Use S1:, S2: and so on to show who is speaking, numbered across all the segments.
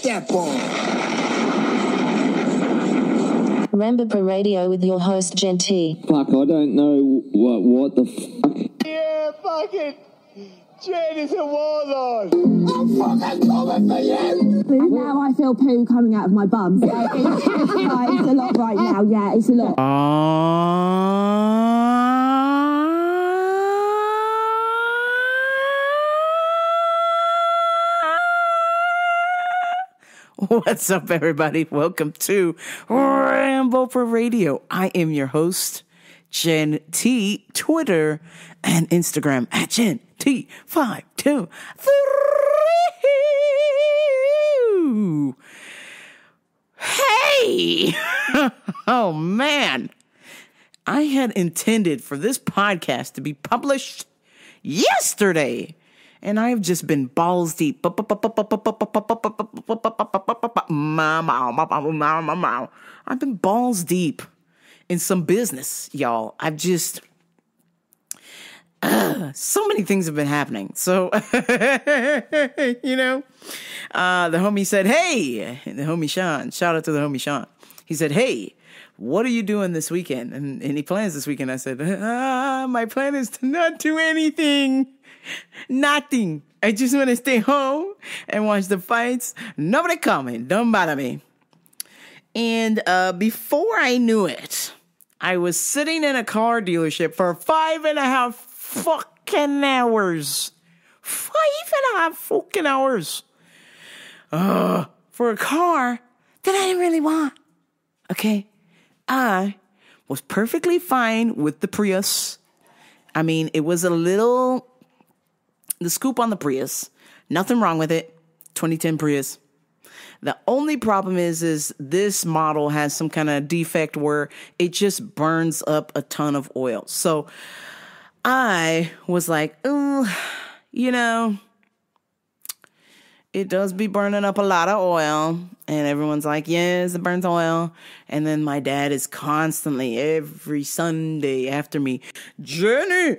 S1: Hit that ball.
S2: Rambo Radio with your host, Jen T.
S3: Fuck, I don't know what the fuck.
S1: Yeah, fucking Jen is a warlord. I'm fucking coming for you.
S4: Now I feel poo coming out of my bum. So it's a lot right now. Yeah, it's a lot.
S5: What's up, everybody? Welcome to Rambo Radio. I am your host, Jen T. Twitter and Instagram at Jen T523. Hey! Oh, man. I had intended for this podcast to be published yesterday. And I've just been balls deep. I've been balls deep in some business, y'all. I've just... so many things have been happening. So, you know, the homie said, hey, the homie Sean, shout out to the homie Sean. He said, hey, what are you doing this weekend? And any plans this weekend? I said, my plan is to not do anything. Nothing. I just want to stay home and watch the fights. Nobody coming. Don't bother me. And before I knew it, I was sitting in a car dealership for 5.5 fucking hours. 5.5 fucking hours. For a car that I didn't really want. Okay. I was perfectly fine with the Prius. I mean, it was a little... The scoop on the Prius, nothing wrong with it. 2010 Prius. The only problem is this model has some kind of defect where it just burns up a ton of oil. So I was like, you know, it does be burning up a lot of oil. And everyone's like, yes, it burns oil. And then my dad is constantly, every Sunday after me, Jenny,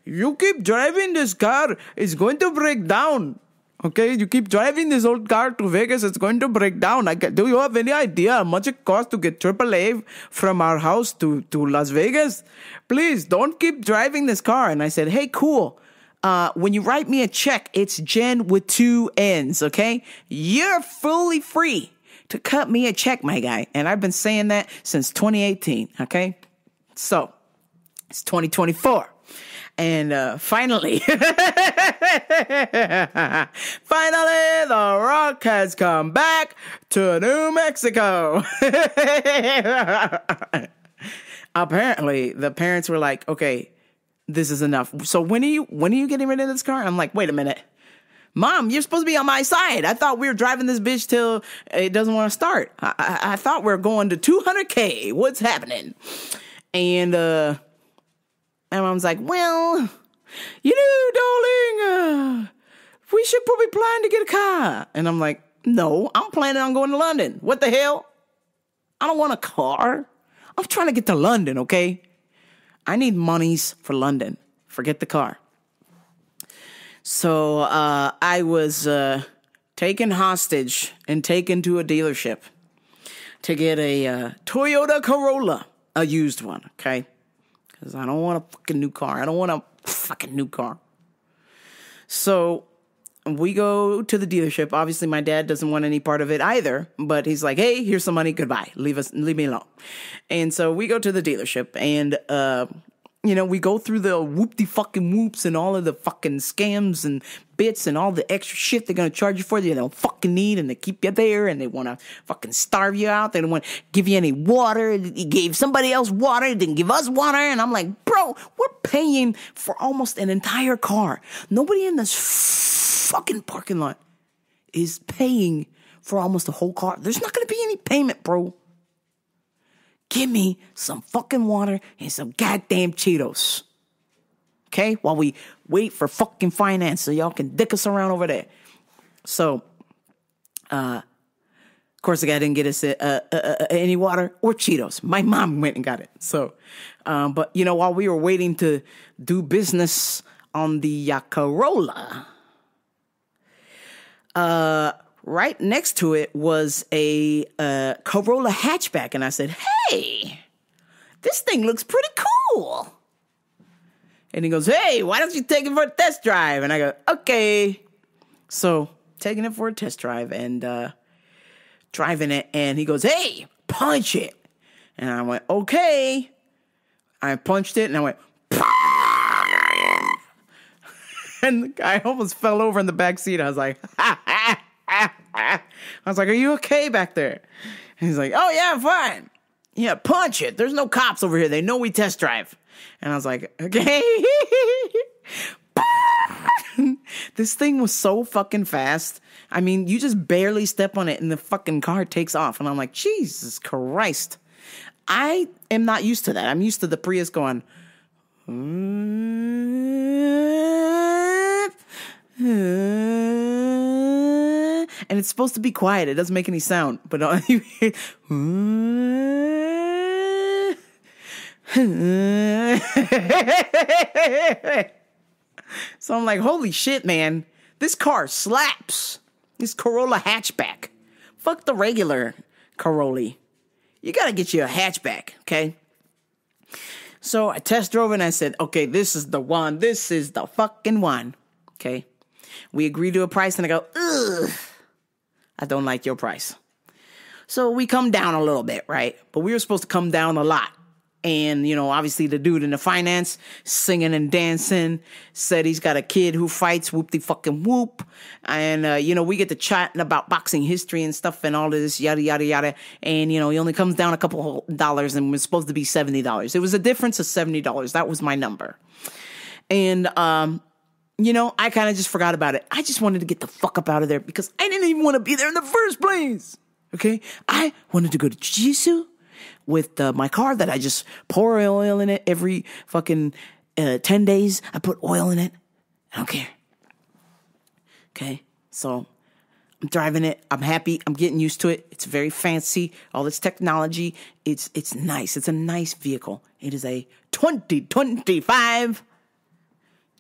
S5: you keep driving this car, it's going to break down. Okay, you keep driving this old car to Vegas, it's going to break down. Do you have any idea how much it costs to get AAA from our house to Las Vegas? Please, don't keep driving this car. And I said, hey, cool. When you write me a check, it's Jen with 2 N's, okay? You're fully free to cut me a check, my guy. And I've been saying that since 2018, okay? So, it's 2024. And finally, The Rock has come back to New Mexico. Apparently, the parents were like, okay, this is enough. So when are you getting rid of this car? I'm like, wait a minute. Mom, you're supposed to be on my side. I thought we were driving this bitch till it doesn't want to start. I thought we were going to 200K. What's happening? And my mom's like, well, you know, darling, we should probably plan to get a car. And I'm like, no, I'm planning on going to London. What the hell? I don't want a car. I'm trying to get to London, okay? I need monies for London. Forget the car. So I was taken hostage and taken to a dealership to get a Toyota Corolla, a used one, okay? Because I don't want a fucking new car. I don't want a fucking new car. So we go to the dealership. Obviously, my dad doesn't want any part of it either. But he's like, hey, here's some money. Goodbye. Leave me alone. And so we go to the dealership. And, you know, we go through the whoop-de-fucking-whoops and all of the fucking scams and bits and all the extra shit they're going to charge you for that you don't fucking need, and they keep you there, and they want to fucking starve you out. They don't want to give you any water. He gave somebody else water, didn't give us water. And I'm like, bro, we're paying for almost an entire car. Nobody in this fucking parking lot is paying for almost a whole car. There's not going to be any payment, bro. Give me some fucking water and some goddamn Cheetos. Okay? While we wait for fucking finance so y'all can dick us around over there. So, of course, the guy didn't get us any water or Cheetos. My mom went and got it. So, but, you know, while we were waiting to do business on the Corolla, right next to it was a Corolla hatchback. And I said, hey, this thing looks pretty cool. And he goes, hey, why don't you take it for a test drive? And I go, okay. So taking it for a test drive and driving it. And he goes, hey, punch it. And I went, okay. I punched it and I went, and the guy almost fell over in the back seat. I was like, I was like, are you okay back there? And he's like, oh yeah, I'm fine. Yeah, punch it. There's no cops over here. They know we test drive. And I was like, okay. This thing was so fucking fast. I mean, you just barely step on it and the fucking car takes off. And I'm like, Jesus Christ. I am not used to that. I'm used to the Prius going, and it's supposed to be quiet. It doesn't make any sound. But you hear, so I'm like, holy shit, man. This car slaps. This Corolla hatchback. Fuck the regular Corolla. You gotta get you a hatchback, okay? So I test drove it and I said, okay, this is the one. This is the fucking one, okay? We agreed to a price and I go, ugh, I don't like your price. So we come down a little bit, right? But we were supposed to come down a lot. And, you know, obviously the dude in the finance, singing and dancing, said he's got a kid who fights, whoop-de-fucking-whoop. And, you know, we get to chatting about boxing history and stuff and all of this, yada, yada, yada. And, you know, he only comes down a couple dollars and was supposed to be $70. It was a difference of $70. That was my number. And, you know, I kind of just forgot about it. I just wanted to get the fuck up out of there because I didn't even want to be there in the first place. Okay? I wanted to go to jiu-jitsu with my car that I just pour oil in it every fucking 10 days. I put oil in it. I don't care. Okay? So I'm driving it. I'm happy. I'm getting used to it. It's very fancy. All this technology. It's nice. It's a nice vehicle. It is a 2025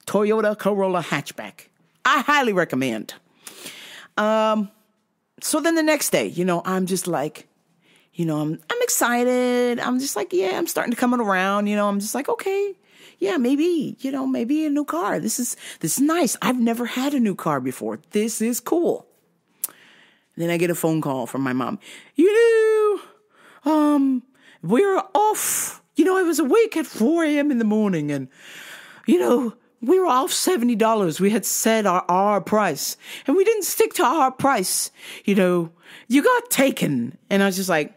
S5: Toyota Corolla hatchback. I highly recommend. So then the next day, you know, I'm just like, you know, I'm excited. I'm just like, yeah, I'm starting to come around. You know, I'm just like, okay, yeah, maybe, you know, maybe a new car. This is nice. I've never had a new car before. This is cool. And then I get a phone call from my mom. You know, we're off. You know, I was awake at 4 a.m. in the morning and, you know, we were off $70. We had set our price and we didn't stick to our price. You know, you got taken. And I was just like,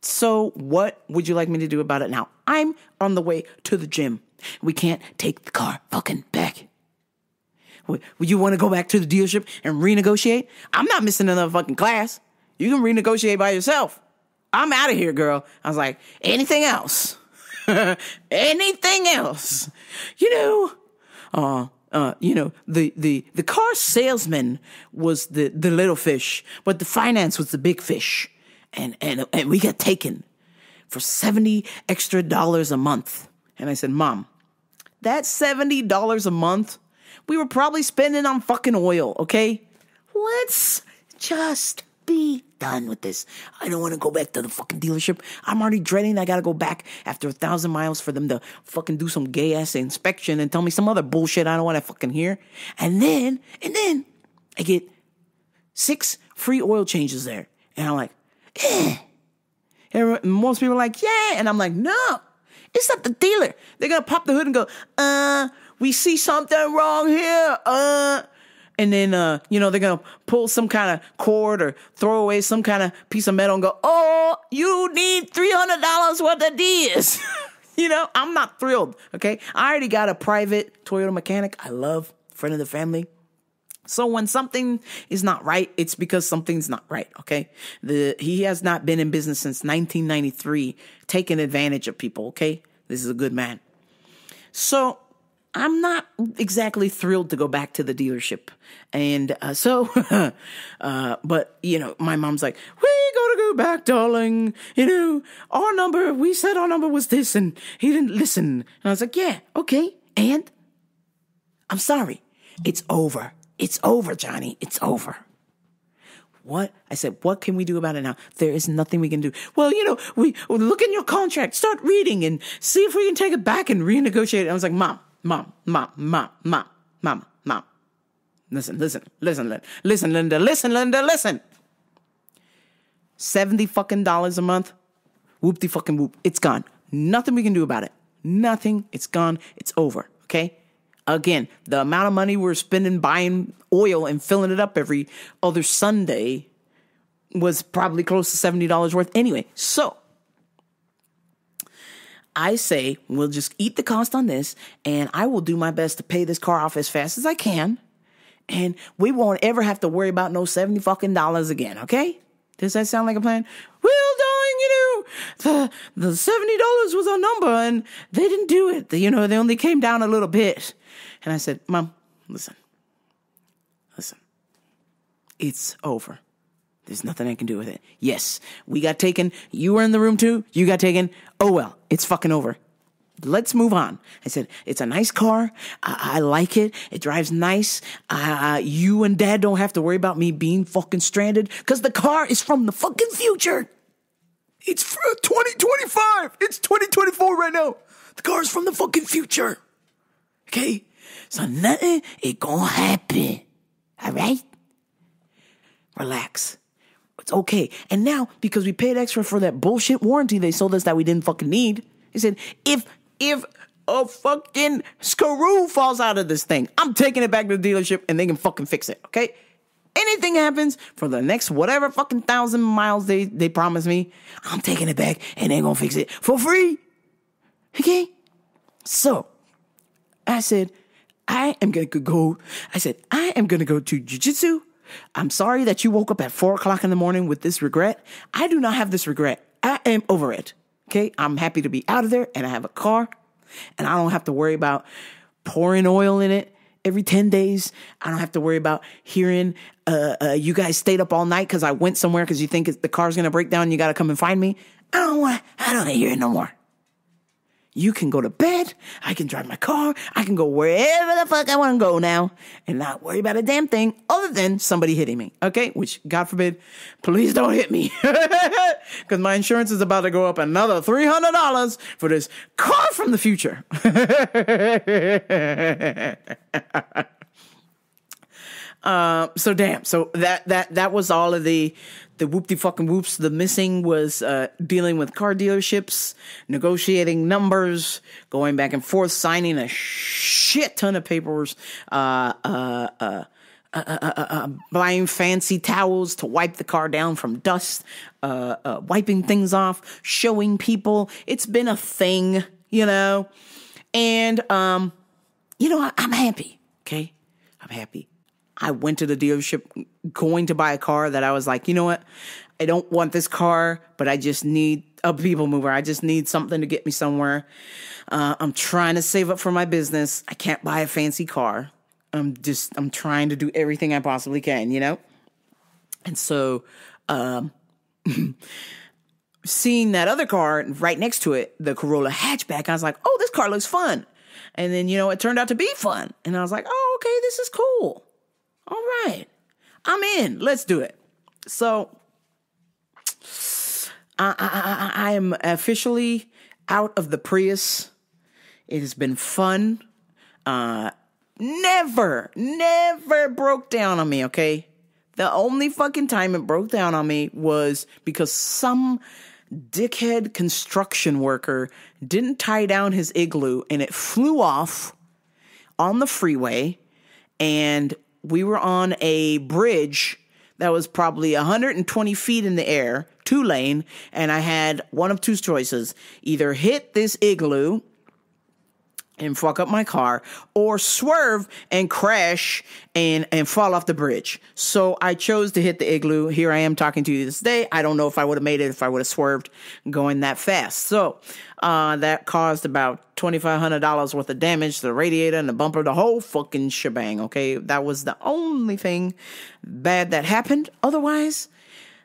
S5: so what would you like me to do about it now? I'm on the way to the gym. We can't take the car fucking back. Would you want to go back to the dealership and renegotiate? I'm not missing another fucking class. You can renegotiate by yourself. I'm out of here, girl. I was like, anything else? Anything else? You know, the car salesman was the little fish, but the finance was the big fish. And we got taken for $70 extra a month. And I said, Mom, that $70 a month, we were probably spending on fucking oil, okay? Let's just be done with this. I don't want to go back to the fucking dealership. I'm already dreading I got to go back after 1,000 miles for them to fucking do some gay ass inspection and tell me some other bullshit I don't want to fucking hear. And then I get 6 free oil changes there. And I'm like, and most people are like, yeah. And I'm like, no, it's not the dealer. They're going to pop the hood and go, we see something wrong here. And then, you know, they're going to pull some kind of cord or throw away some kind of piece of metal and go, oh, you need $300 worth of DS. You know, I'm not thrilled. Okay. I already got a private Toyota mechanic. I love, friend of the family. So when something is not right, it's because something's not right, okay? He has not been in business since 1993, taking advantage of people, okay? This is a good man. So I'm not exactly thrilled to go back to the dealership. And but, you know, my mom's like, we gotta go back, darling. You know, we said our number was this, and he didn't listen. And I was like, yeah, okay, and I'm sorry. It's over. It's over, Johnny. It's over. What? I said, what can we do about it now? There is nothing we can do. Well, we look in your contract, start reading and see if we can take it back and renegotiate it. I was like, Mom. Listen, Linda, listen. $70 fucking a month. Whoop de fucking whoop. It's gone. Nothing we can do about it. Nothing. It's gone. It's over. Okay? Again, the amount of money we're spending buying oil and filling it up every other Sunday was probably close to $70 worth anyway. So I say we'll just eat the cost on this, and I will do my best to pay this car off as fast as I can, and we won't ever have to worry about no $70 fucking again, okay? Does that sound like a plan? Well, darling, the $70 was our number, and they didn't do it. They only came down a little bit. And I said, Mom, listen. It's over. There's nothing I can do with it. Yes, we got taken. You were in the room too. You got taken. Oh, well, it's fucking over. Let's move on. I said, it's a nice car. I like it. It drives nice. You and Dad don't have to worry about me being fucking stranded because the car is from the fucking future. It's for 2025. It's 2024 right now. The car is from the fucking future. Okay? So nothing is gonna happen. All right? Relax. It's okay. And now, because we paid extra for that bullshit warranty they sold us that we didn't fucking need, they said, if a fucking screw falls out of this thing, I'm taking it back to the dealership and they can fucking fix it, okay? Anything happens for the next whatever fucking 1,000 miles they promise me, I'm taking it back and they're gonna fix it for free. Okay? So, I said, I am gonna go to jiu-jitsu. I'm sorry that you woke up at 4 o'clock in the morning with this regret. I do not have this regret. I am over it. Okay? I'm happy to be out of there and I have a car and I don't have to worry about pouring oil in it every 10 days. I don't have to worry about hearing, you guys stayed up all night because I went somewhere because you think the car's going to break down and you got to come and find me. I don't want to hear it no more. You can go to bed. I can drive my car. I can go wherever the fuck I want to go now and not worry about a damn thing other than somebody hitting me. Okay? Which, God forbid, please don't hit me. Because my insurance is about to go up another $300 for this car from the future. So damn. So that was all of the whoop-de fucking whoops. The missing was dealing with car dealerships, negotiating numbers, going back and forth, signing a shit ton of papers, buying fancy towels to wipe the car down from dust, wiping things off, showing people. It's been a thing, and I'm happy. Okay, I'm happy. I went to the dealership going to buy a car that I was like, you know what? I don't want this car, but I just need a people mover. I just need something to get me somewhere. I'm trying to save up for my business. I can't buy a fancy car. I'm trying to do everything I possibly can, And so, seeing that other car right next to it, the Corolla hatchback, I was like, oh, this car looks fun. And then, it turned out to be fun. And I was like, oh, okay, this is cool. All right, I'm in. Let's do it. So I am officially out of the Prius. It has been fun. Never broke down on me, okay? The only fucking time it broke down on me was because some dickhead construction worker didn't tie down his igloo and it flew off on the freeway, and we were on a bridge that was probably 120 feet in the air, 2-lane, and I had one of two choices. Either hit this igloo and fuck up my car, or swerve and crash and fall off the bridge. So I chose to hit the igloo. Here I am talking to you this day. I don't know if I would have made it if I would have swerved going that fast. So that caused about $2,500 worth of damage to the radiator and the bumper, the whole fucking shebang, okay? That was the only thing bad that happened. Otherwise,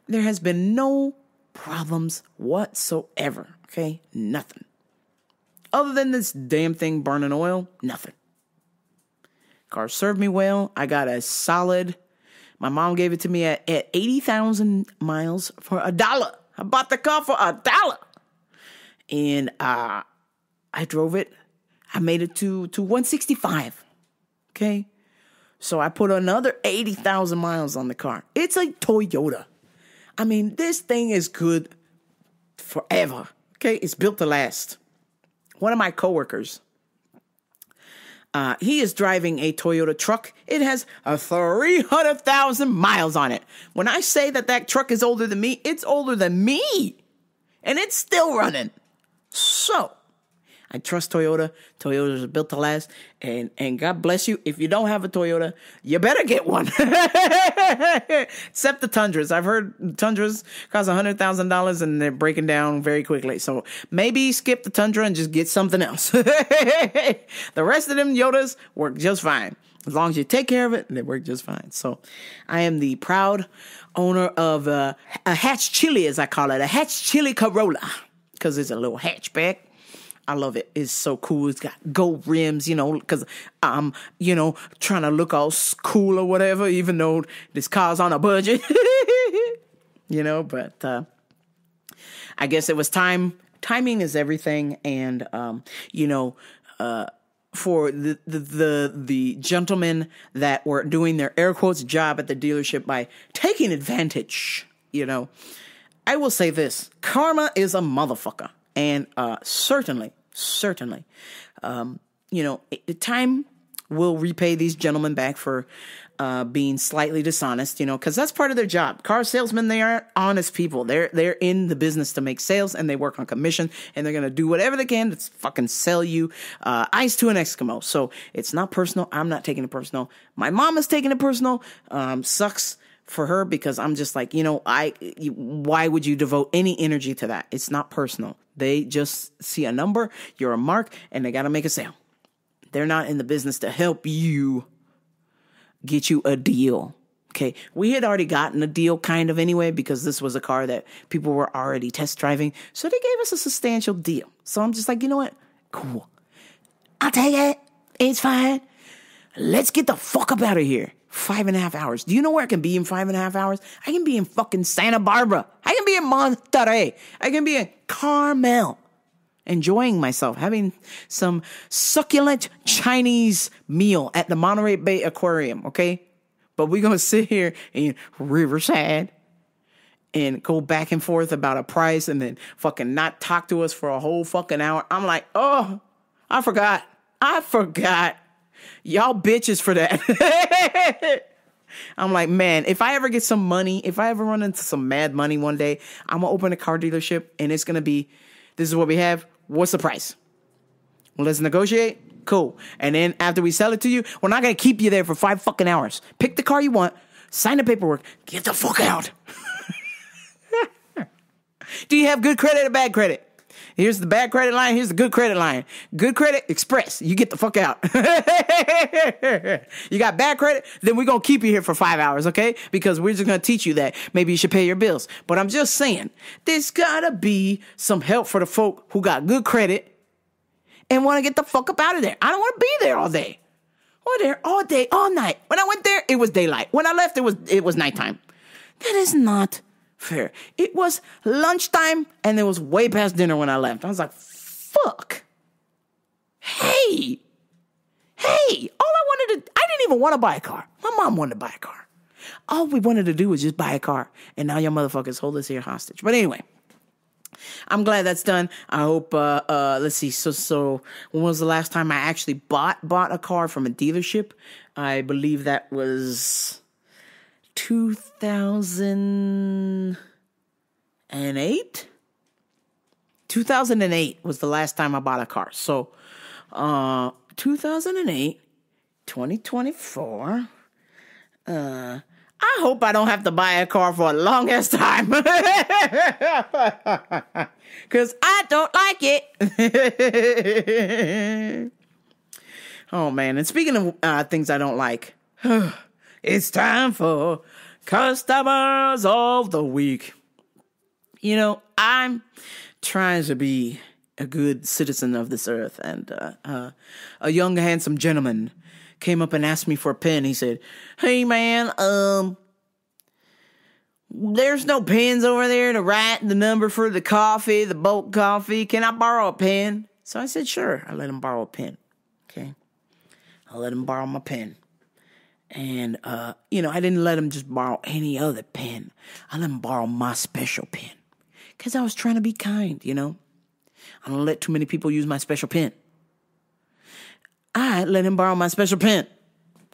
S5: there has been no problems whatsoever, okay? Nothing. Other than this damn thing burning oil, nothing. Car served me well. I got a solid. My mom gave it to me at 80,000 miles for $1. I bought the car for $1. And I drove it. I made it to 165. Okay. So I put another 80,000 miles on the car. It's a Toyota. I mean, this thing is good forever. Okay. It's built to last. One of my coworkers, he is driving a Toyota truck. It has 300,000 miles on it. When I say that truck is older than me, it's older than me. And it's still running. So, I trust Toyota. Toyotas are built to last. And God bless you. If you don't have a Toyota, you better get one. Except the Tundras. I've heard Tundras cost $100,000 and they're breaking down very quickly. So maybe skip the Tundra and just get something else. The rest of them Yodas work just fine. As long as you take care of it, they work just fine. So I am the proud owner of a hatch chili, as I call it. A hatch chili Corolla. Because it's a little hatchback. I love it. It's so cool. It's got gold rims, because I'm, trying to look all cool or whatever, even though this car's on a budget, but I guess it was time. Timing is everything. And, for the gentlemen that were doing their air quotes job at the dealership by taking advantage, I will say this: karma is a motherfucker. And certainly, time will repay these gentlemen back for being slightly dishonest, because that's part of their job. Car salesmen, they aren't honest people. They're in the business to make sales, and they work on commission, and they're going to do whatever they can to fucking sell you ice to an Eskimo. So it's not personal. I'm not taking it personal. My mom is taking it personal. Sucks for her, because I'm just like, why would you devote any energy to that? It's not personal. They just see a number, you're a mark, and they got to make a sale. They're not in the business to help you get you a deal. Okay. We had already gotten a deal kind of anyway, because this was a car that people were already test driving. So they gave us a substantial deal. So I'm just like, you know what? Cool. I'll take it. It's fine. Let's get the fuck up out of here. 5.5 hours. Do you know where I can be in 5.5 hours? I can be in fucking Santa Barbara. I can be in Monterey. I can be in Carmel. Enjoying myself. Having some succulent Chinese meal at the Monterey Bay Aquarium. Okay? But we're going to sit here in Riverside and go back and forth about a price and then fucking not talk to us for a whole fucking hour. I'm like, oh, I forgot. Y'all bitches for that. I'm like, man, if I ever get some money, if I ever run into some mad money one day, I'm going to open a car dealership and it's going to be, this is what we have. What's the price? Well, let's negotiate. Cool. And then after we sell it to you, we're not going to keep you there for 5 fucking hours. Pick the car you want, sign the paperwork, get the fuck out. Do you have good credit or bad credit? Here's the bad credit line. Here's the good credit line. Good credit, express. You get the fuck out. You got bad credit? Then we're going to keep you here for 5 hours, okay? Because we're just going to teach you that maybe you should pay your bills. But I'm just saying, there's got to be some help for the folk who got good credit and want to get the fuck up out of there. I don't want to be there all day. We're there all day, all night. When I went there, it was daylight. When I left, it was nighttime. That is not fair. It was lunchtime and it was way past dinner when I left. I was like, fuck. Hey, all I didn't even want to buy a car. My mom wanted to buy a car. All we wanted to do was just buy a car. And now y'all motherfuckers hold us here hostage. But anyway, I'm glad that's done. I hope, let's see. So when was the last time I actually bought a car from a dealership? I believe that was 2008? 2008 was the last time I bought a car. So, 2008, 2024. I hope I don't have to buy a car for a long ass time. Cause I don't like it. Oh man. And speaking of things I don't like, it's time for Customers of the Week. You know, I'm trying to be a good citizen of this earth, and a young, handsome gentleman came up and asked me for a pen. He said, "Hey man, there's no pens over there to write the number for the coffee, the bulk coffee. Can I borrow a pen?" So I said, "Sure." I let him borrow a pen. Okay. I let him borrow my pen. And, I didn't let him just borrow any other pen. I let him borrow my special pen. Because I was trying to be kind, I don't let too many people use my special pen. I let him borrow my special pen.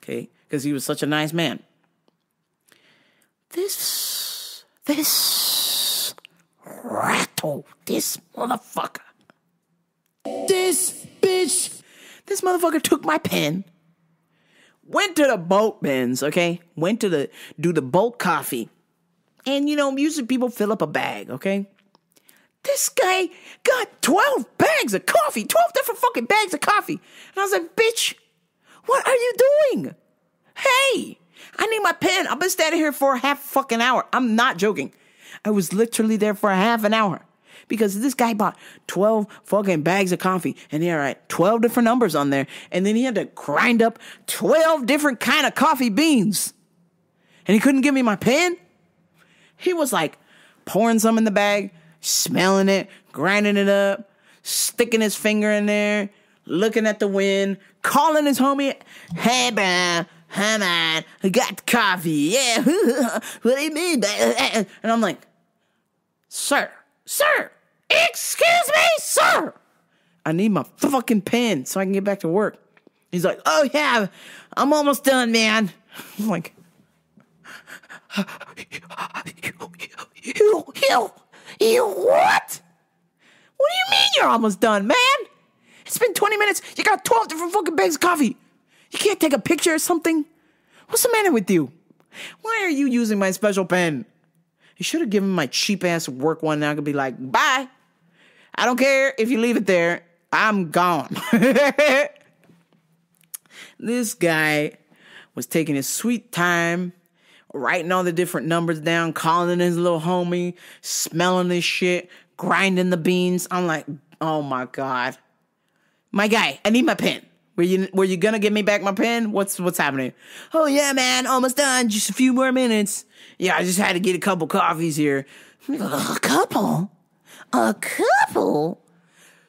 S5: Okay? Because he was such a nice man. This rattle, this motherfucker. This motherfucker took my pen. Went to the bulk bins, okay? Went to do the bulk coffee. And, usually people fill up a bag, okay? This guy got 12 bags of coffee, 12 different fucking bags of coffee. And I was like, "Bitch, what are you doing? Hey, I need my pen. I've been standing here for a half fucking hour." I'm not joking. I was literally there for a half an hour. Because this guy bought 12 fucking bags of coffee. And he had 12 different numbers on there. And then he had to grind up 12 different kind of coffee beans. And he couldn't give me my pen? He was like pouring some in the bag, smelling it, grinding it up, sticking his finger in there, looking at the wind, calling his homie, "Hey, man, hi, man, I got coffee. Yeah, what do you mean?" And I'm like, Sir, excuse me, sir. I need my fucking pen so I can get back to work. He's like, "Oh, yeah, I'm almost done, man." I'm like, you what? What do you mean you're almost done, man? It's been 20 minutes. You got 12 different fucking bags of coffee. You can't take a picture or something? What's the matter with you? Why are you using my special pen? You should have given my cheap-ass work one. Now I could be like, "Bye. I don't care if you leave it there. I'm gone." This guy was taking his sweet time, writing all the different numbers down, calling his little homie, smelling this shit, grinding the beans. I'm like, oh my God. My guy, I need my pen. Were you gonna give me back my pen? What's happening? "Oh yeah, man, almost done. Just a few more minutes. Yeah, I just had to get a couple coffees here." A couple?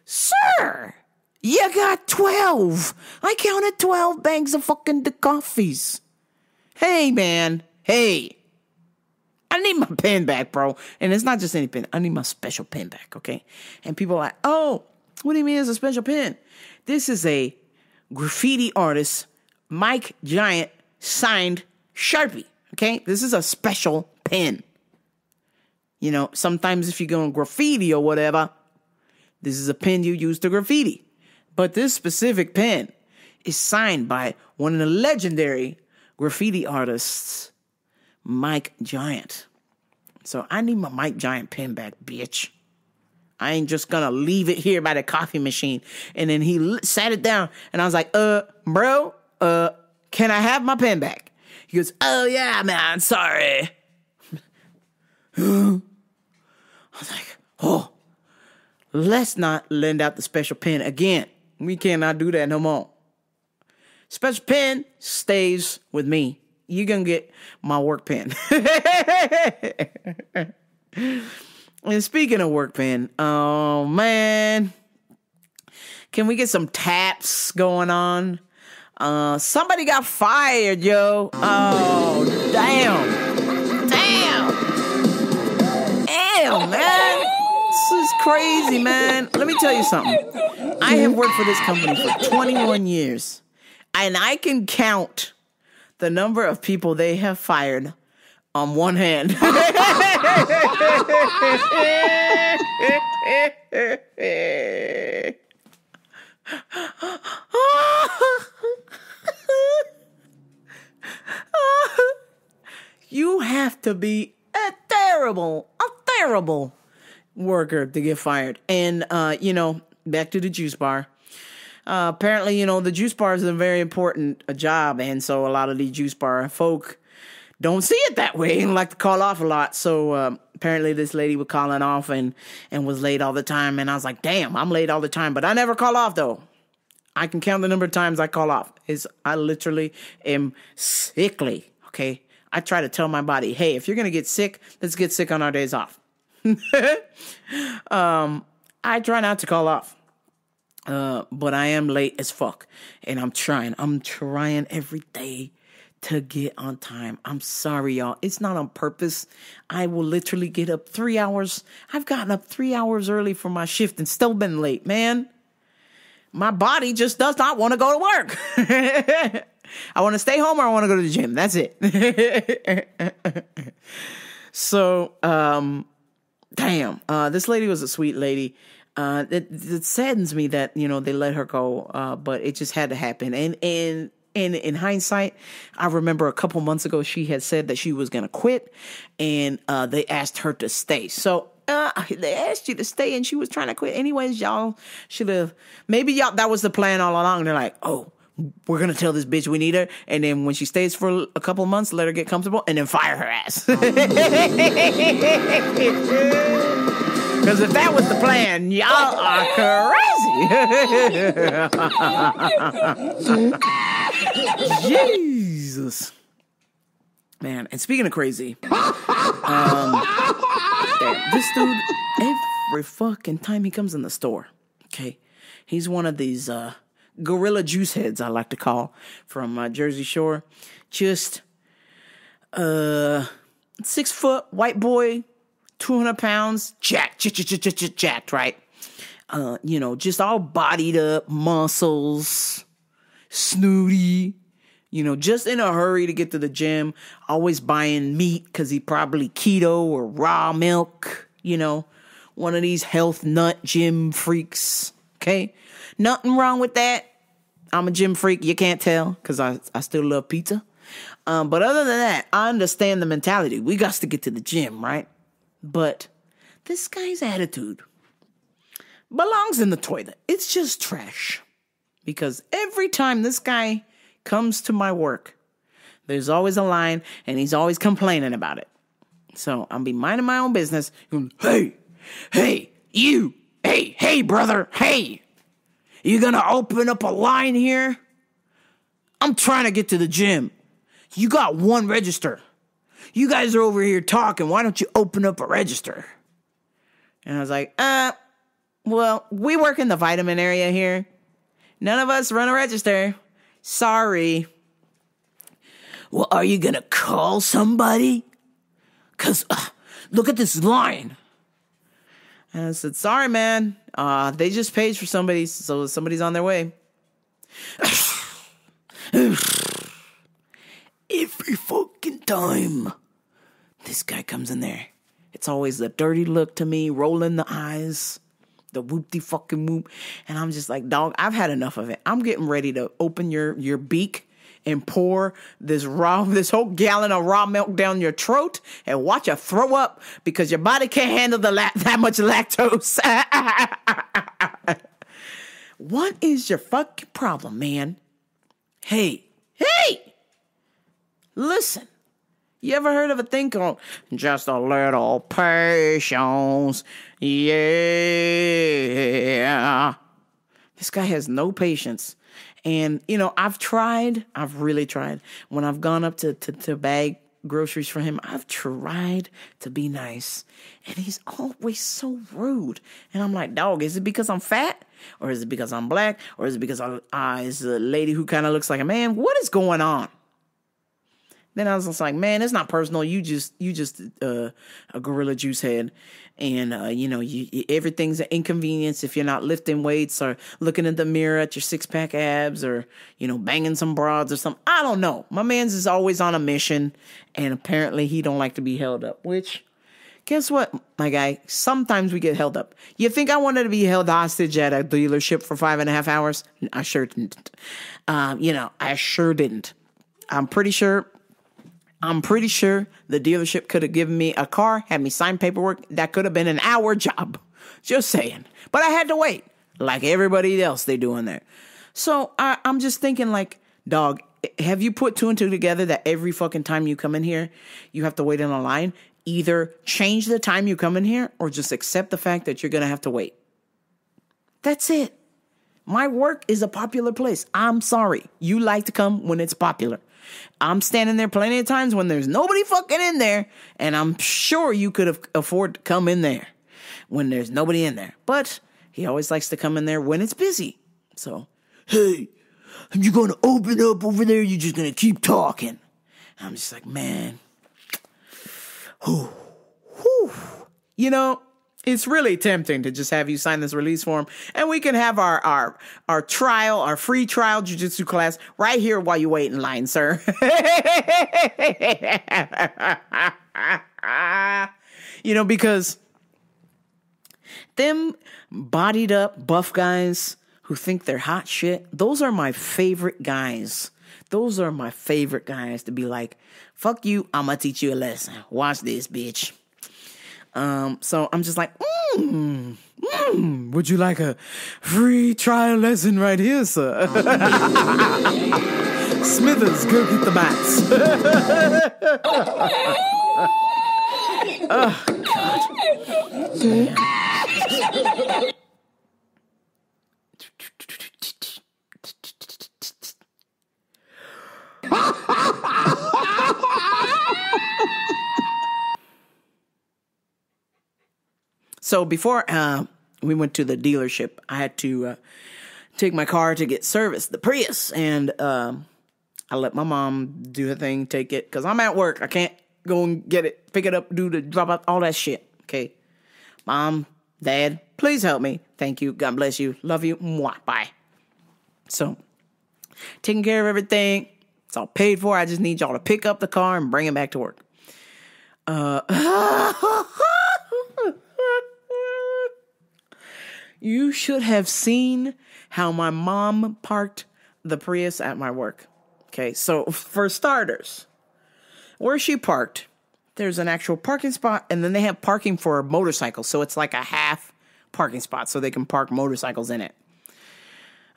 S5: Sir, you got 12. I counted 12 bags of fucking coffees. Hey, man. Hey. I need my pen back, bro. And it's not just any pen. I need my special pen back, okay? And people are like, "Oh, what do you mean it's a special pen?" This is a graffiti artist, Mike Giant, signed Sharpie, okay? This is a special pen. Sometimes if you go on graffiti or whatever, this is a pen you use to graffiti. But this specific pen is signed by one of the legendary graffiti artists, Mike Giant. So I need my Mike Giant pen back, bitch. I ain't just gonna leave it here by the coffee machine. And then he sat it down, and I was like, bro, can I have my pen back?" He goes, "Oh, yeah, man, sorry." I was like, oh, let's not lend out the special pen again. We cannot do that no more. Special pen stays with me. You're going to get my work pen. And speaking of work pen, oh, man. Can we get some taps going on? Somebody got fired, yo. Oh, damn. Damn, man. This is crazy, man. Let me tell you something. I have worked for this company for 21 years. And I can count the number of people they have fired on one hand. You have to be a terrible worker to get fired. And, back to the juice bar. Apparently, the juice bar is a very important job. And so a lot of these juice bar folk don't see it that way and like to call off a lot. So apparently this lady was calling off and was late all the time. And I was like, damn, I'm late all the time. But I never call off, though. I can count the number of times I call off. I literally am sickly, okay? I try to tell my body, hey, if you're going to get sick, let's get sick on our days off. I try not to call off. But I am late as fuck. And I'm trying every day to get on time. I'm sorry, y'all. It's not on purpose. I will literally get up 3 hours. I've gotten up 3 hours early for my shift and still been late, man. My body just does not want to go to work. I want to stay home or I want to go to the gym. That's it. So, damn, this lady was a sweet lady. It saddens me that, they let her go, but it just had to happen. And in hindsight, I remember a couple months ago, she had said that she was going to quit, and they asked her to stay. So they asked you to stay, and she was trying to quit. Anyways, y'all should have, that was the plan all along. They're like, oh, we're going to tell this bitch we need her. And then when she stays for a couple of months, let her get comfortable and then fire her ass. Because if that was the plan, y'all are crazy. Jesus. Man, and speaking of crazy, this dude, every fucking time he comes in the store, okay, he's one of these gorilla juice heads, I like to call, from Jersey Shore. Just 6 foot white boy, 200 pounds, jacked, right? Just all bodied up, muscles, snooty, just in a hurry to get to the gym, always buying meat because he probably keto or raw milk, one of these health nut gym freaks, okay? Nothing wrong with that. I'm a gym freak. You can't tell because I still love pizza. But other than that, I understand the mentality. We got to get to the gym, right? But this guy's attitude belongs in the toilet. It's just trash. Because every time this guy comes to my work, there's always a line and he's always complaining about it. So I'll be minding my own business. Hey, you. Hey, brother. Hey. You gonna open up a line here? I'm trying to get to the gym. You got one register. You guys are over here talking. Why don't you open up a register? And I was like, well, we work in the vitamin area here. None of us run a register. Sorry. Well, are you gonna call somebody? Because look at this line. And I said, sorry, man. They just paid for somebody, so somebody's on their way. Every fucking time this guy comes in there, it's always the dirty look to me, rolling the eyes, the whoop-de fucking whoop. And I'm just like, dog, I've had enough of it. I'm getting ready to open your beak and pour this whole gallon of raw milk down your throat and watch you throw up because your body can't handle that much lactose. What is your fucking problem, man? Hey, listen. You ever heard of a thing called just a little patience? Yeah. This guy has no patience. And, I've really tried. When I've gone up to bag groceries for him, I've tried to be nice. And he's always so rude. And I'm like, dog, is it because I'm fat? Or is it because I'm black? Or is it because is a lady who kind of looks like a man? What is going on? Then I was just like, man, it's not personal. You just a gorilla juice head. And, everything's an inconvenience if you're not lifting weights or looking in the mirror at your 6-pack abs or, banging some broads or something. I don't know. My man's is always on a mission. And apparently he don't like to be held up, which, guess what, my guy? Sometimes we get held up. You think I wanted to be held hostage at a dealership for 5.5 hours? I sure didn't. I sure didn't. I'm pretty sure the dealership could have given me a car, had me sign paperwork. That could have been an hour job. Just saying. But I had to wait, like everybody else they do in there. So I'm just thinking like, dog, have you put 2 and 2 together that every fucking time you come in here, you have to wait in a line? Either change the time you come in here or just accept the fact that you're going to have to wait. That's it. My work is a popular place. I'm sorry. You like to come when it's popular. I'm standing there plenty of times when there's nobody fucking in there, and I'm sure you could afford to come in there when there's nobody in there. But he always likes to come in there when it's busy. So, hey, are you going to open up over there? You're just going to keep talking. I'm just like, man. You know, it's really tempting to just have you sign this release form, and we can have our trial, our free trial jiu-jitsu class right here while you wait in line, sir. You know, because them bodied up buff guys who think they're hot shit, those are my favorite guys. Those are my favorite guys to be like, fuck you, I'm gonna teach you a lesson. Watch this, bitch. So I'm just like, would you like a free trial lesson right here, sir? Smithers, go get the mats. Oh, God. So before we went to the dealership, I had to take my car to get serviced, the Prius, and I let my mom do her thing, take it, because I'm at work. I can't go and get it, pick it up, drop out, all that shit, okay? Mom, Dad, please help me. Thank you. God bless you. Love you. Mwah. Bye. So, taking care of everything. It's all paid for. I just need y'all to pick up the car and bring it back to work. You should have seen how my mom parked the Prius at my work. Okay, so for starters, where she parked, there's an actual parking spot, and then they have parking for motorcycles. So it's like a half parking spot so they can park motorcycles in it.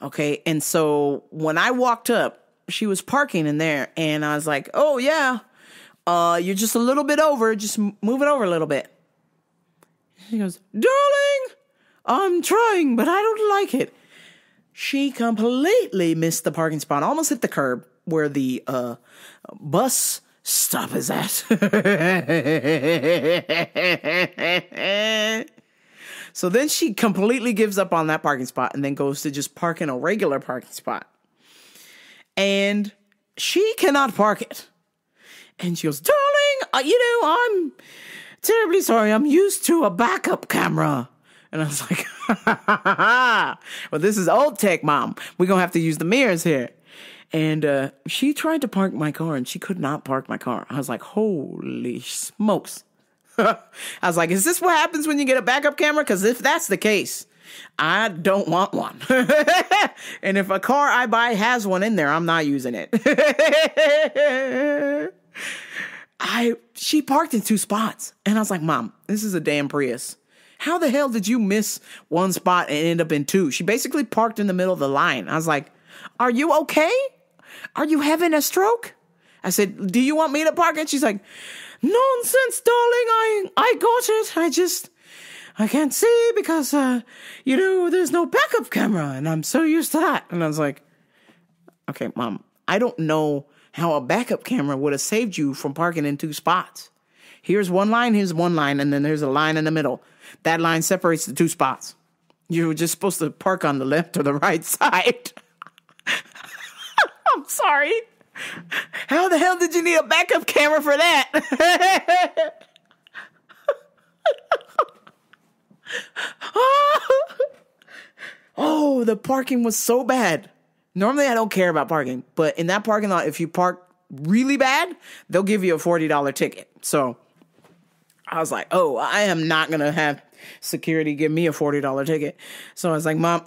S5: Okay, and so when I walked up, she was parking in there, and I was like, oh, yeah, you're just a little bit over. Just move it over a little bit. She goes, darling, I'm trying, but I don't like it. She completely missed the parking spot, almost hit the curb where the bus stop is at. So then she completely gives up on that parking spot and then goes to just park in a regular parking spot. And she cannot park it. And she goes, darling, I'm terribly sorry. I'm used to a backup camera. And I was like, well, this is old tech, Mom. We're going to have to use the mirrors here. And she tried to park my car, and she could not park my car. I was like, holy smokes. I was like, is this what happens when you get a backup camera? Because if that's the case, I don't want one. And if a car I buy has one in there, I'm not using it. She parked in 2 spots. And I was like, Mom, this is a damn Prius. How the hell did you miss 1 spot and end up in 2? She basically parked in the middle of the line. I was like, are you okay? Are you having a stroke? I said, do you want me to park it? She's like, nonsense, darling. I got it. I can't see because, there's no backup camera. And I'm so used to that. And I was like, okay, Mom, I don't know how a backup camera would have saved you from parking in 2 spots. Here's one line, and then there's a line in the middle. That line separates the 2 spots. You were just supposed to park on the left or the right side. I'm sorry. How the hell did you need a backup camera for that? Oh, the parking was so bad. Normally I don't care about parking, but in that parking lot, if you park really bad, they'll give you a $40 ticket. So I was like, oh, I am not going to have security give me a $40 ticket. So I was like, Mom,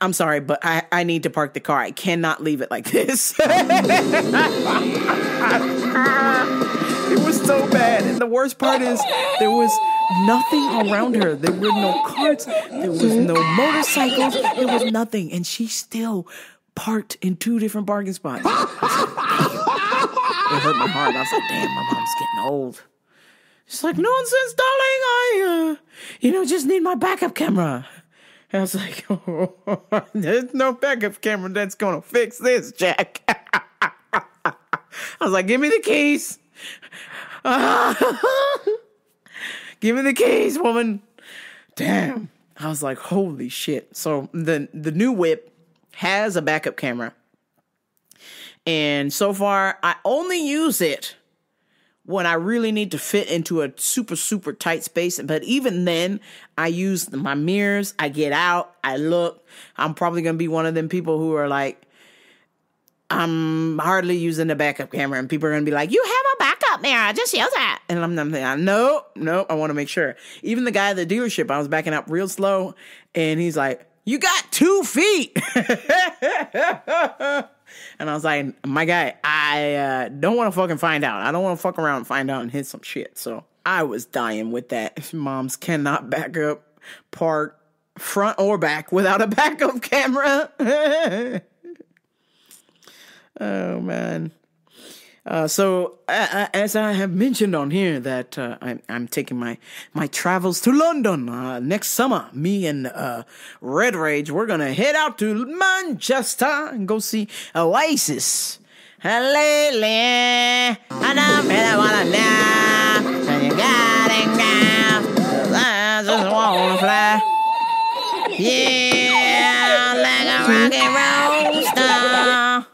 S5: I'm sorry, but I need to park the car. I cannot leave it like this. It was so bad. And the worst part is there was nothing around her. There were no carts. There was no motorcycles. There was nothing. And she still parked in 2 different parking spots. I was like, it hurt my heart. I was like, damn, my mom's getting old. She's like, nonsense, darling. I just need my backup camera. I was like, there's no backup camera that's going to fix this, Jack. I was like, give me the keys. Give me the keys, woman. Damn. I was like, holy shit. So the new whip has a backup camera. And so far, I only use it when I really need to fit into a super, super tight space. But even then, I use my mirrors. I get out. I look. I'm probably going to be one of them people who are like, I'm hardly using the backup camera. And people are going to be like, you have a backup mirror. Just use that. And I'm thinking, no, I want to make sure. Even the guy at the dealership, I was backing up real slow. And he's like, you got 2 feet. And I was like, my guy, I don't want to fucking find out. I don't want to fuck around and find out and hit some shit. So I was dying with that. Moms cannot back up, park, front or back without a backup camera. Oh, man. So as I have mentioned on here that I'm taking my travels to London next summer. Me and Red Rage, we're going to head out to Manchester and go see Oasis. Lately, I don't really want to know, and you got it now, 'cause I just want to fly. Yeah, like a rock and roll star.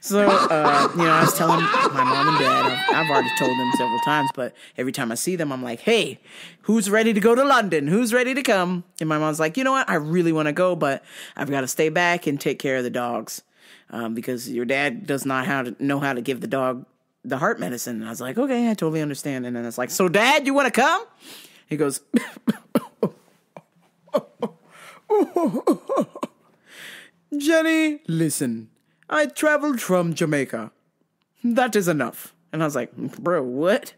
S5: So, I was telling my mom and dad, I've already told them several times, but every time I see them, I'm like, hey, who's ready to go to London? Who's ready to come? And my mom's like, you know what? I really want to go, but I've got to stay back and take care of the dogs, because your dad does not know how to give the dog the heart medicine. And I was like, okay, I totally understand. And then it's like, so Dad, you want to come? He goes, Jenny, listen, I traveled from Jamaica. That is enough. And I was like, bro, what?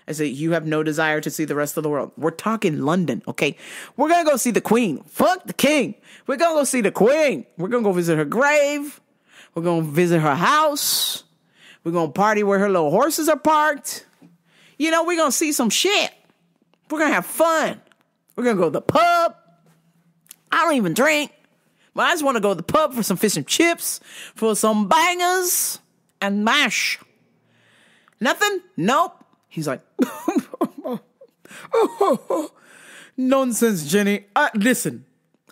S5: I said, you have no desire to see the rest of the world. We're talking London, okay? We're going to go see the Queen. Fuck the King. We're going to go see the Queen. We're going to go visit her grave. We're going to visit her house. We're going to party where her little horses are parked. We're going to see some shit. We're going to have fun. We're going to go to the pub. I don't even drink. But I just want to go to the pub for some fish and chips, for some bangers and mash. Nothing? Nope. He's like, nonsense, Jenny. Listen,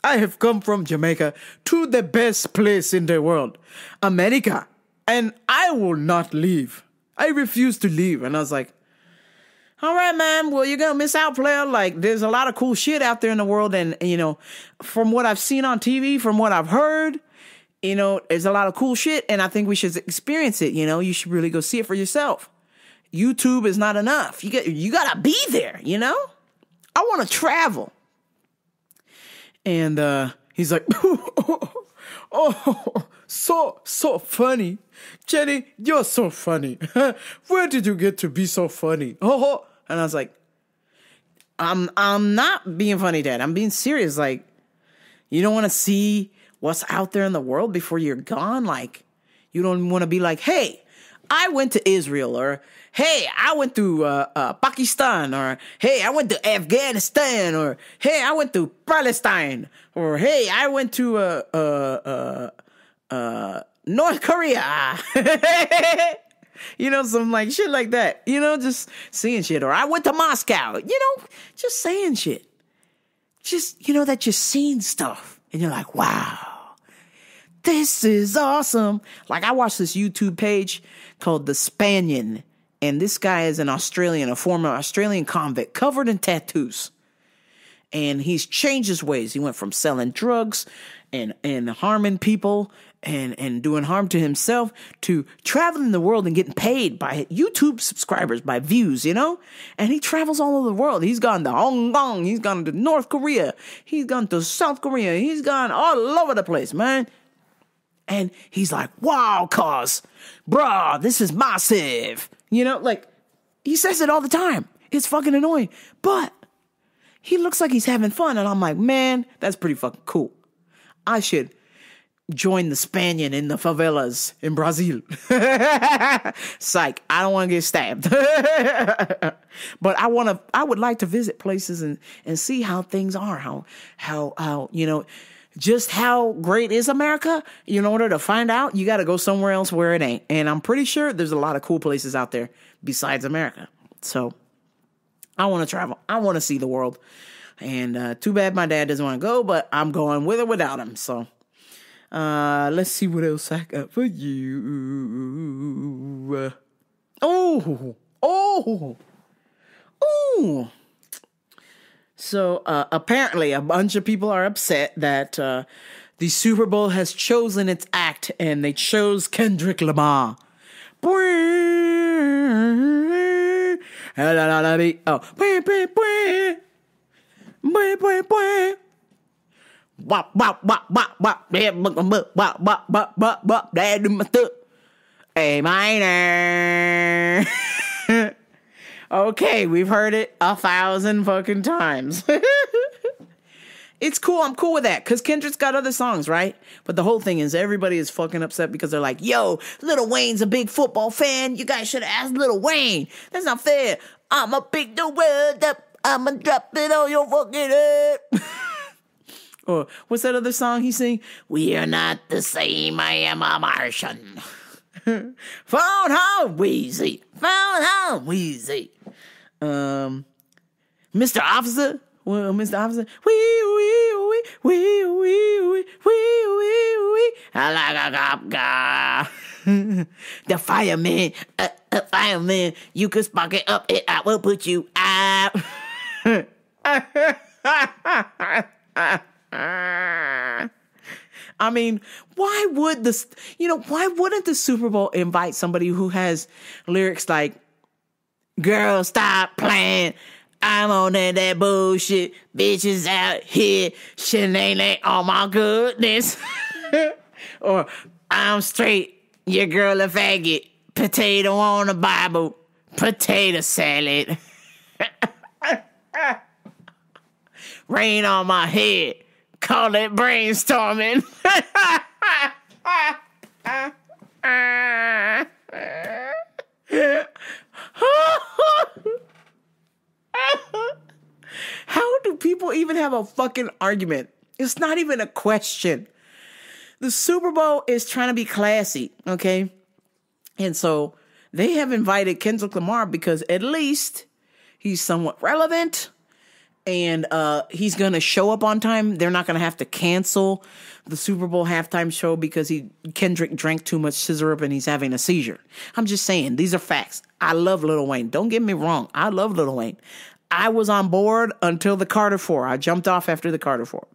S5: I have come from Jamaica to the best place in the world, America, and I will not leave. I refuse to leave. And I was like, all right, man, well, you're going to miss out, player. Like, there's a lot of cool shit out there in the world. And, from what I've seen on TV, from what I've heard, there's a lot of cool shit. And I think we should experience it. You should really go see it for yourself. YouTube is not enough. You got to be there, I want to travel. And he's like, oh, so funny. Jenny, you're so funny. Where did you get to be so funny? Oh. And I was like, I'm not being funny, Dad. I'm being serious. Like, you don't want to see what's out there in the world before you're gone? Like, you don't want to be like, hey, I went to Israel, or hey, I went to Pakistan, or hey, I went to Afghanistan, or hey, I went to Palestine, or hey, I went to North Korea. Some like shit like that. Just seeing shit. Or I went to Moscow. Just saying shit. Just, that you're seeing stuff. And you're like, wow, this is awesome. Like, I watched this YouTube page called The Spaniard. And this guy is a former Australian convict, covered in tattoos. And he's changed his ways. He went from selling drugs and harming people and doing harm to himself to traveling the world and getting paid by YouTube subscribers, by views, And he travels all over the world. He's gone to Hong Kong. He's gone to North Korea. He's gone to South Korea. He's gone all over the place, man. And he's like, wow, cuz, bruh, this is massive. He says it all the time. It's fucking annoying. But he looks like he's having fun. And I'm like, man, that's pretty fucking cool. I should join the Spaniard in the favelas in Brazil. Psych, I don't want to get stabbed. But I would like to visit places and see how things are, how just how great is America. In order to find out, you got to go somewhere else where it ain't. And I'm pretty sure there's a lot of cool places out there besides America. So I want to travel. I want to see the world. And too bad my dad doesn't want to go, but I'm going with or without him. So let's see what else I got for you. Oh. So apparently a bunch of people are upset that the Super Bowl has chosen its act, and they chose Kendrick Lamar. A minor. Okay, we've heard it 1,000 fucking times. It's cool. I'm cool with that because Kendrick's got other songs, right? But the whole thing is everybody is fucking upset because they're like, yo, Lil Wayne's a big football fan. You guys should have asked Lil Wayne. That's not fair. I'ma pick the word up. I'ma drop it on your fucking head. Or what's that other song he sing? We are not the same. I am a Martian. Phone home, Weezy. Phone home, Weezy. Mr. Officer. Well, Mr. Officer. I like a cop car. The fireman. Fireman. You can spark it up and I will put you out. I mean, why wouldn't the Super Bowl invite somebody who has lyrics like, girl, stop playing, I'm on that bullshit, bitches out here, shenanigan, oh my goodness. Or, I'm straight, your girl a faggot, potato on the Bible, potato salad. Rain on my head. Call it brainstorming. How do people even have a fucking argument? It's not even a question. The Super Bowl is trying to be classy, okay? And so they have invited Kendrick Lamar because at least he's somewhat relevant. And he's going to show up on time. They're not going to have to cancel the Super Bowl halftime show because Kendrick drank too much syrup and he's having a seizure. I'm just saying, these are facts. I love Lil Wayne. Don't get me wrong. I love Lil Wayne. I was on board until the Carter 4. I jumped off after the Carter 4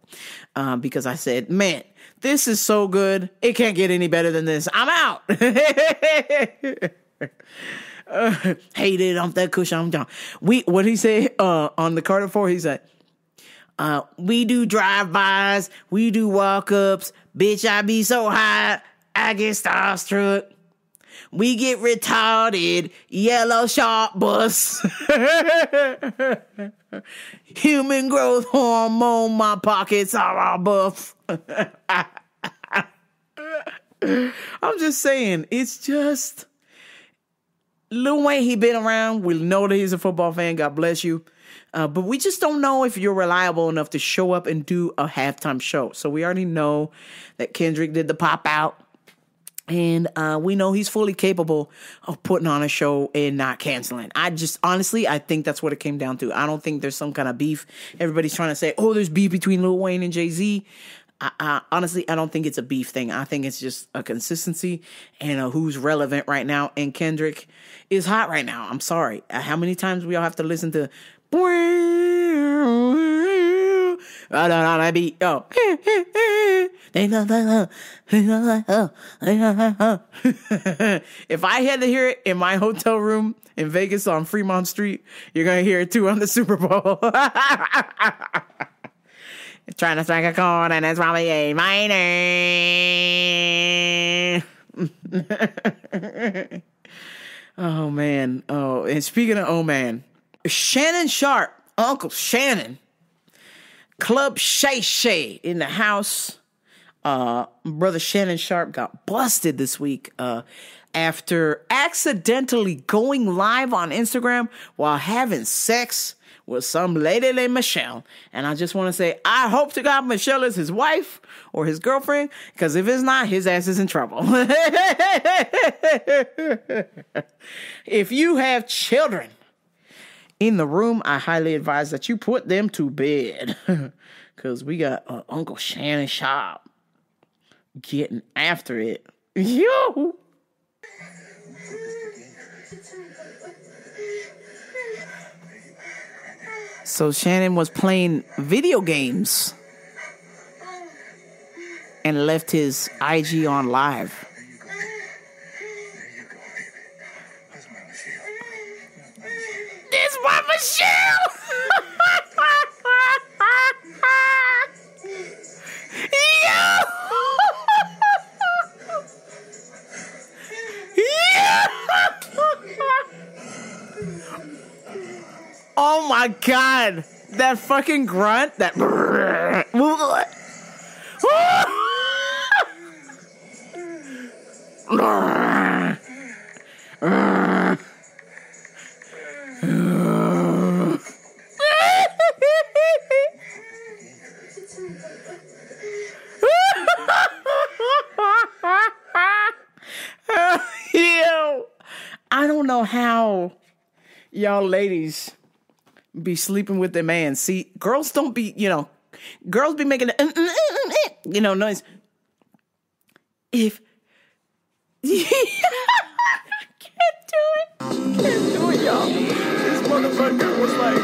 S5: because I said, man, this is so good. It can't get any better than this. I'm out. Hated off that cushion. I'm down. What he say on the Carter 4? He said, we do drive-bys, we do walk-ups. Bitch, I be so high, I get starstruck. We get retarded, yellow sharp bus. Human growth hormone, my pockets are all buff. I'm just saying, it's just... Lil Wayne, he been around. We know that he's a football fan. God bless you. But we just don't know if you're reliable enough to show up and do a halftime show. So we already know that Kendrick did the pop out. And we know he's fully capable of putting on a show and not canceling. Honestly, I think that's what it came down to. I don't think there's some kind of beef. Everybody's trying to say, oh, there's beef between Lil Wayne and Jay-Z. Honestly, I don't think it's a beef thing. I think it's just a consistency and who's relevant right now. And Kendrick is hot right now. I'm sorry. How many times we all have to listen to if I had to hear it in my hotel room in Vegas on Fremont Street, you're going to hear it too on the Super Bowl. Trying to strike a chord, and it's probably a minor. Oh, man. Oh, and speaking of, oh, man. Shannon Sharpe, Uncle Shannon, Club Shay Shay in the house Brother Shannon Sharpe got busted this week after accidentally going live on Instagram while having sex with some lady named Michelle. And I just want to say, I hope to God Michelle is his wife or his girlfriend, because if it's not, his ass is in trouble. If you have children in the room, I highly advise that you put them to bed, because we got Uncle Shannon Sharpe getting after it. Yo! So Shannon was playing video games and left his IG on live. This my Michelle! Yeah! Oh my God, that fucking grunt, that. Ew. I don't know how y'all ladies be sleeping with their man. See, girls don't be, girls be making noise. If can't do it, y'all. This motherfucker was like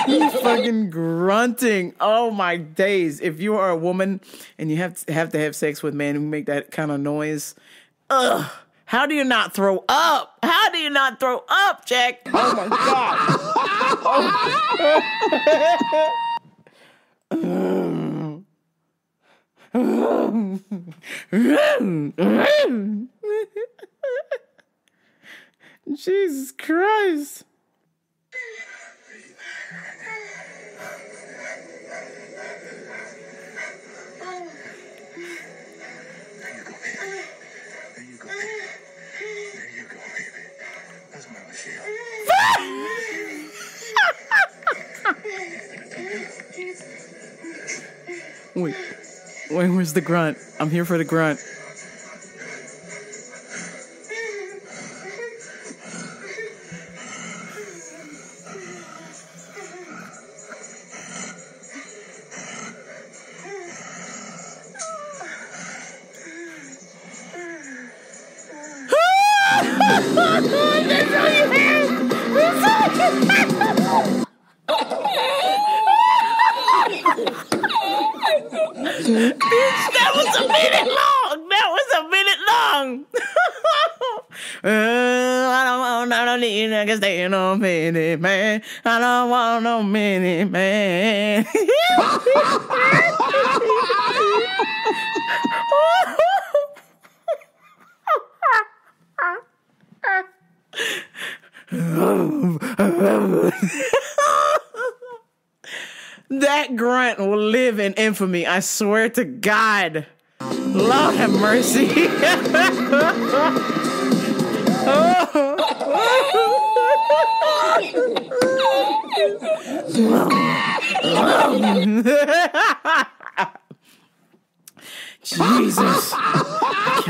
S5: he's fucking grunting. Oh my days. If you are a woman and you have to have sex with men who make that kind of noise, how do you not throw up? How do you not throw up, Jack? Oh my God. Jesus Christ. Wait, where's the grunt? I'm here for the grunt. Bitch, that was a minute long. I don't need niggas staying on minute, man. I don't want no minute, man. That grunt will live in infamy, I swear to God. Lord have mercy. Jesus.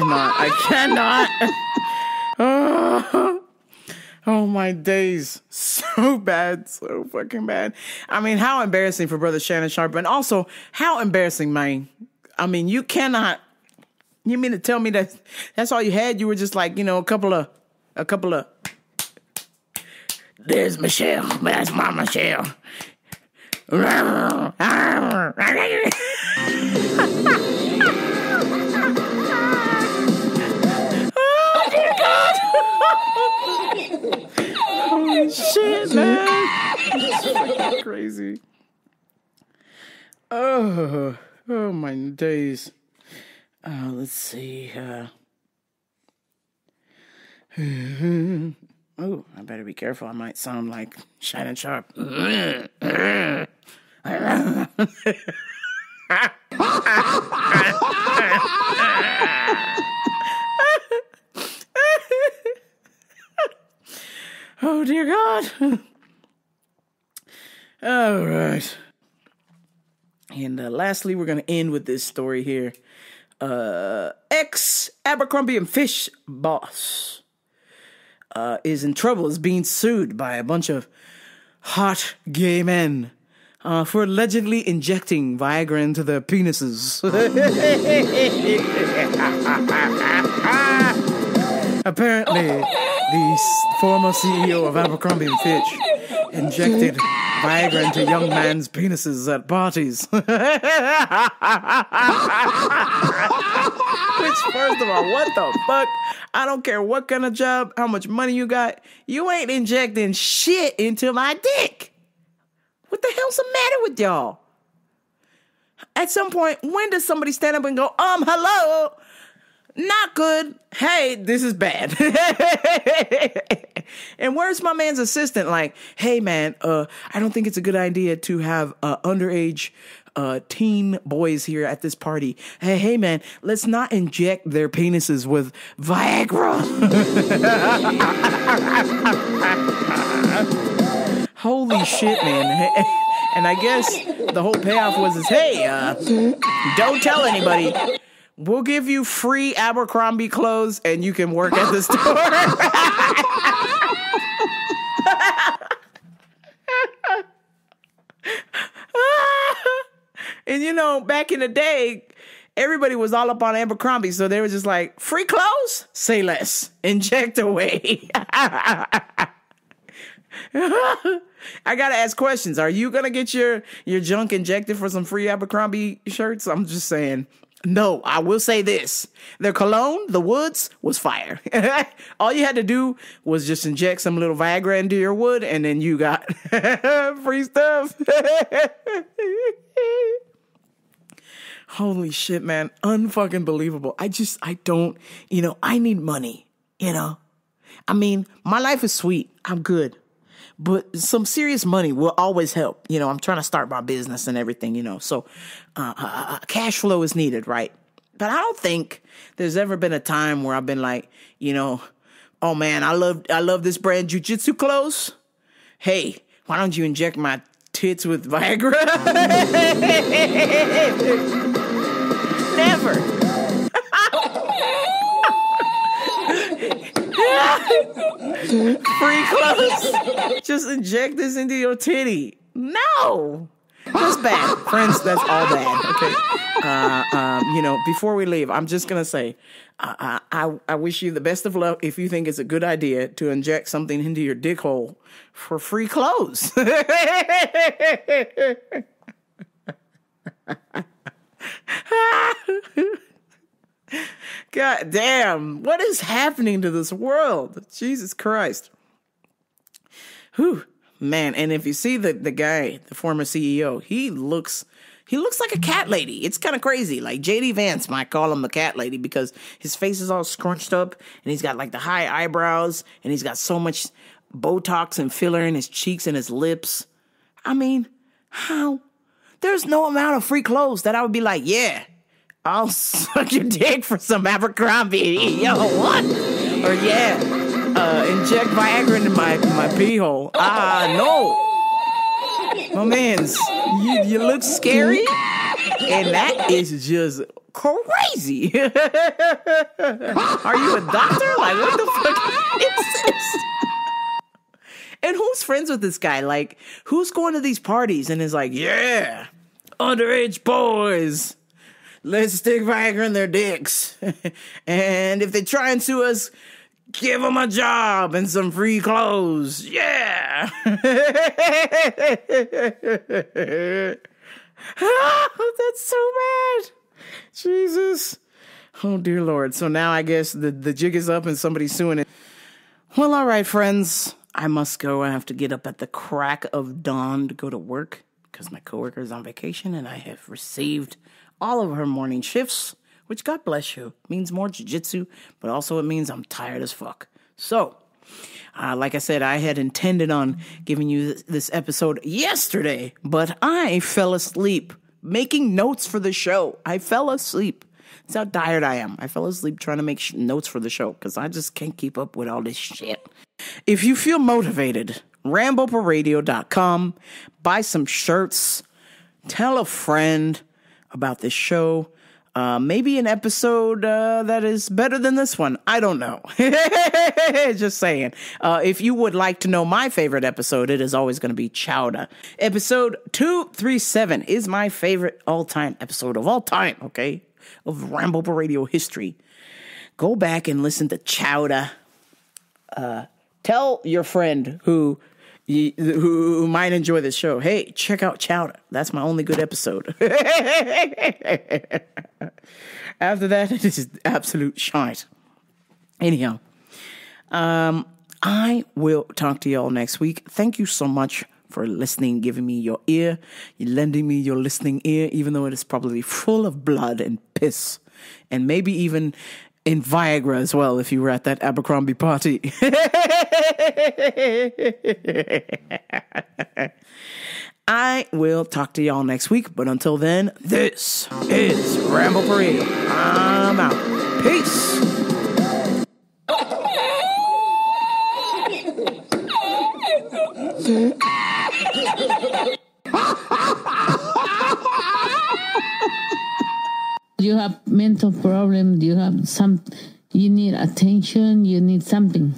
S5: I cannot. Oh my days. So bad. So fucking bad. I mean, how embarrassing for Brother Shannon Sharpe, and also how embarrassing, man. I mean, you cannot. You mean to tell me that that's all you had? You were just like, a couple of. There's Michelle. That's my Michelle. Oh dear God. Holy shit, man. It's fucking crazy. Oh my days. Let's see. Oh, I better be careful. I might sound like Shannon Sharp. Oh, dear God. All right. And lastly, we're going to end with this story here. Ex-Abercrombie and Fish boss is in trouble, is being sued by a bunch of hot gay men for allegedly injecting Viagra into their penises. Apparently, the former CEO of Abercrombie and Fitch injected Viagra into young men's penises at parties. Which, first of all, what the fuck? I don't care what kind of job, how much money you got. You ain't injecting shit into my dick. What the hell's the matter with y'all? At some point, when does somebody stand up and go, hello? Not good. Hey, this is bad. And where's my man's assistant? Like, hey, man, I don't think it's a good idea to have underage teen boys here at this party. Hey, man, let's not inject their penises with Viagra. Holy shit, man. And I guess the whole payoff was, hey, don't tell anybody. We'll give you free Abercrombie clothes and you can work at the store. And you know, back in the day, everybody was all up on Abercrombie, so they were just like, free clothes? Say less. Inject away. I gotta ask questions. Are you gonna get your junk injected for some free Abercrombie shirts? I'm just saying. No, I will say this. Their cologne, the Woods, was fire. All you had to do was just inject some little Viagra into your wood, and then you got free stuff. Holy shit, man. Unfucking believable. I don't, I need money, I mean, my life is sweet. I'm good. But some serious money will always help. I'm trying to start my business and everything, so cash flow is needed, right? But I don't think there's ever been a time where I've been like, oh man, I love this brand Jiu-Jitsu clothes. Hey, why don't you inject my tits with Viagra? Never. Free clothes. Just inject this into your titty. No. That's bad. Friends, that's all bad. Okay. Before we leave, I'm just going to say, I wish you the best of luck if you think it's a good idea to inject something into your dick hole for free clothes. God damn, what is happening to this world? Jesus Christ. Whew, man, and if you see the guy, the former CEO, he looks like a cat lady. It's kind of crazy. Like JD Vance might call him a cat lady because his face is all scrunched up and he's got like the high eyebrows and he's got so much Botox and filler in his cheeks and his lips. I mean, how? There's no amount of free clothes that I would be like, yeah, I'll suck your dick for some Abercrombie. Yo, what? Or yeah, inject Viagra into my pee hole. No. My mans, you look scary, and that is just crazy. Are you a doctor? Like, what the fuck is this? And who's friends with this guy? Like, who's going to these parties and is like, yeah, underage boys, let's stick Viagra in their dicks. And if they try and sue us, give them a job and some free clothes. Yeah. That's so bad. Jesus. Oh, dear Lord. So now I guess the jig is up and somebody's suing it. Well, all right, friends. I must go. I have to get up at the crack of dawn to go to work because my coworker is on vacation and I have received all of her morning shifts, which, God bless you, means more jiu-jitsu, but also it means I'm tired as fuck. So, Like I said, I had intended on giving you this episode yesterday, but I fell asleep making notes for the show. I fell asleep. That's how tired I am. I fell asleep trying to make notes for the show because I just can't keep up with all this shit. If you feel motivated, RamblePerRadio.com, buy some shirts, tell a friend about this show. Maybe an episode that is better than this one. I don't know. Just saying. If you would like to know my favorite episode, it is always going to be Chowder. Episode 237 is my favorite all-time episode of all time, okay? Of Ramble Per Radio history. Go back and listen to Chowder. Tell your friend who might enjoy this show, hey, check out Chowder. That's my only good episode. After that, it is absolute shite. Anyhow, I will talk to y'all next week. Thank you so much for listening, giving me your ear. You're lending me your listening ear, even though it is probably full of blood and piss. And maybe even in Viagra as well, if you were at that Abercrombie party. I will talk to y'all next week, but until then, this is Ramble Per Radio. I'm out. Peace.
S6: You have mental problems, you have you need attention, you need something.